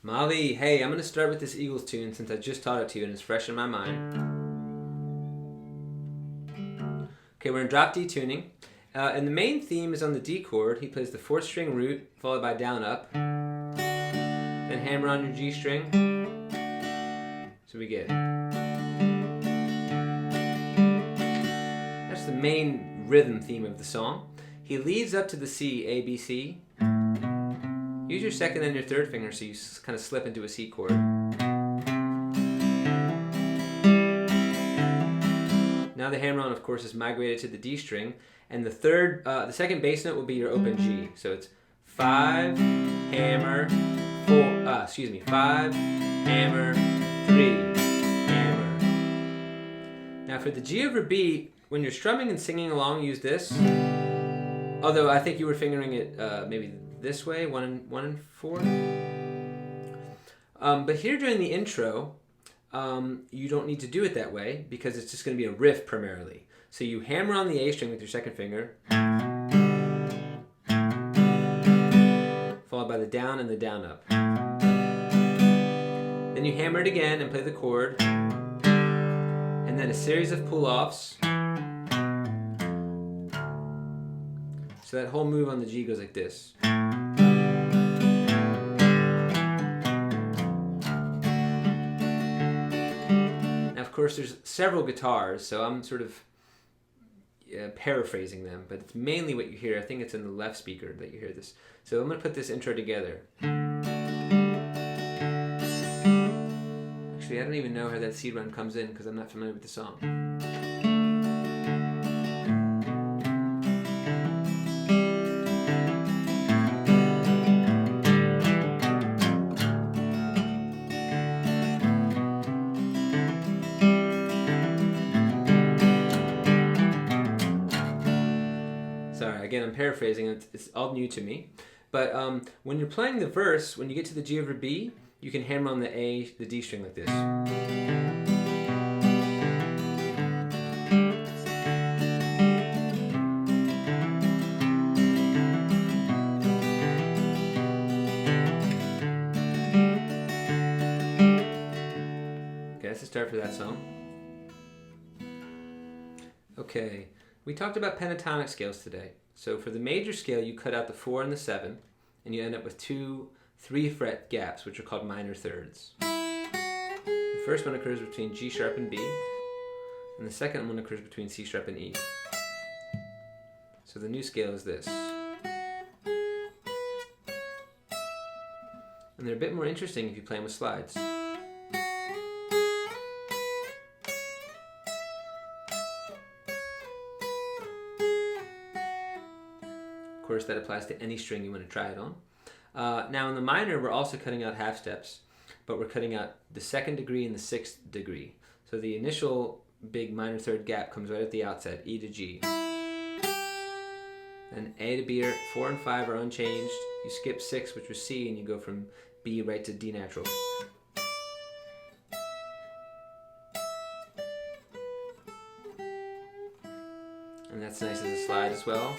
Molly, hey, I'm going to start with this Eagles tune since I just taught it to you and it's fresh in my mind. Okay, we're in drop D tuning. And the main theme is on the D chord. He plays the 4th string root, followed by down up. Then hammer on your G string. So we get. That's the main rhythm theme of the song. He leads up to the C, A, B, C. Use your 2nd and your 3rd finger so you kind of slip into a C chord. Now the hammer on, of course, is migrated to the D string, and the 2nd bass note will be your open G. So it's 5, hammer, 5, hammer, 3, hammer. Now for the G over B, when you're strumming and singing along, use this. Although I think you were fingering it maybe this way, 1 and 4. But here during the intro, you don't need to do it that way because it's just going to be a riff primarily. So you hammer on the A string with your 2nd finger, followed by the down and the down up. Then you hammer it again and play the chord, and then a series of pull-offs. So that whole move on the G goes like this. Now, of course, there's several guitars, so I'm sort of paraphrasing them, but it's mainly what you hear. I think it's in the left speaker that you hear this. So I'm going to put this intro together. Actually, I don't even know how that C run comes in because I'm not familiar with the song. Again, I'm paraphrasing, it's all new to me. But when you're playing the verse, when you get to the G over B, you can hammer on the A, the D string like this. Okay, that's the start for that song. Okay, we talked about pentatonic scales today. So for the major scale, you cut out the 4 and the 7, and you end up with 2 3-fret gaps, which are called minor thirds. The first one occurs between G sharp and B, and the second one occurs between C sharp and E. So the new scale is this. And they're a bit more interesting if you play them with slides. Of course, that applies to any string you want to try it on. Now in the minor, we're also cutting out half steps, but we're cutting out the 2nd degree and the 6th degree. So the initial big minor third gap comes right at the outset, E to G. Then A to B, 4 and 5 are unchanged. You skip 6, which was C, and you go from B right to D natural. And that's nice as a slide as well.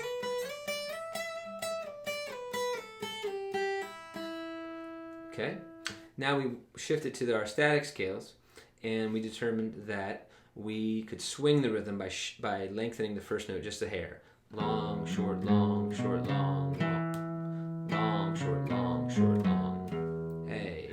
Okay, now we shifted to our static scales, and we determined that we could swing the rhythm by lengthening the first note just a hair. Long, short, long, short, long, long, long, short, long, short, long. Hey.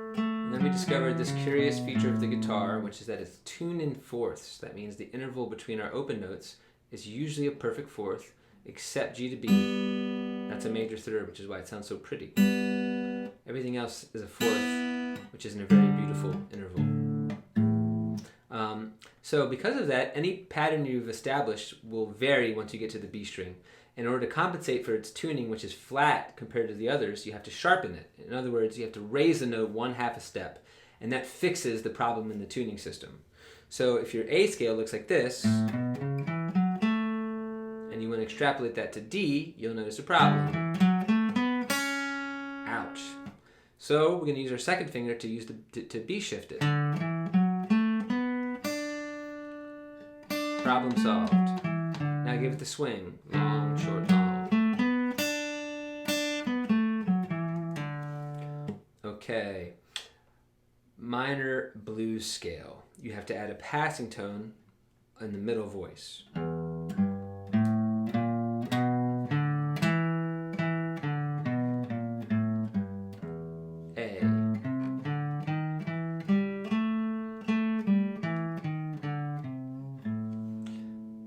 And then we discovered this curious feature of the guitar, which is that it's tuned in fourths. That means the interval between our open notes is usually a perfect fourth, except G to B. That's a major third, which is why it sounds so pretty. Everything else is a fourth, which is in a very beautiful interval. So because of that, any pattern you've established will vary once you get to the B string. In order to compensate for its tuning, which is flat compared to the others, you have to sharpen it. In other words, you have to raise the note 1/2 a step, and that fixes the problem in the tuning system. So if your A scale looks like this, and you want to extrapolate that to D, you'll notice a problem. Ouch. So we're going to use our 2nd finger to use to B shift it. Problem solved. Now give it the swing. Long, short, long. Okay. Minor blues scale. You have to add a passing tone in the middle voice. A.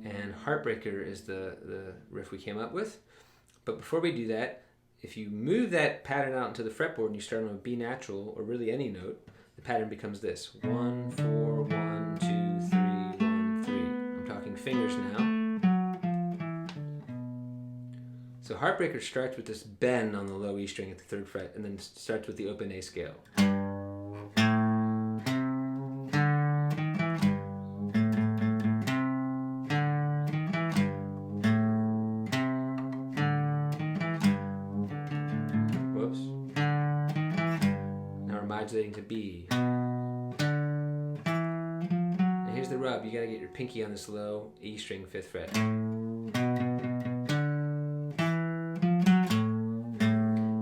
And Heartbreaker is the riff we came up with. But before we do that, if you move that pattern out into the fretboard and you start on a B natural or really any note, the pattern becomes this: 1, 4, 1, 2, 3, 1, 3. I'm talking fingers now. So Heartbreaker starts with this bend on the low E string at the 3rd fret, and then starts with the open A scale. Whoops. Now we're modulating to B. And here's the rub. You gotta get your pinky on this low E string 5th fret.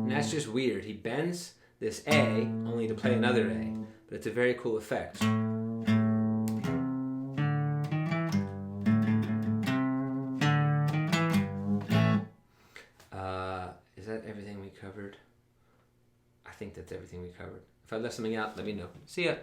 That's just weird. He bends this A only to play another A, but it's a very cool effect. Is that everything we covered? I think that's everything we covered. If I left something out, let me know. See ya.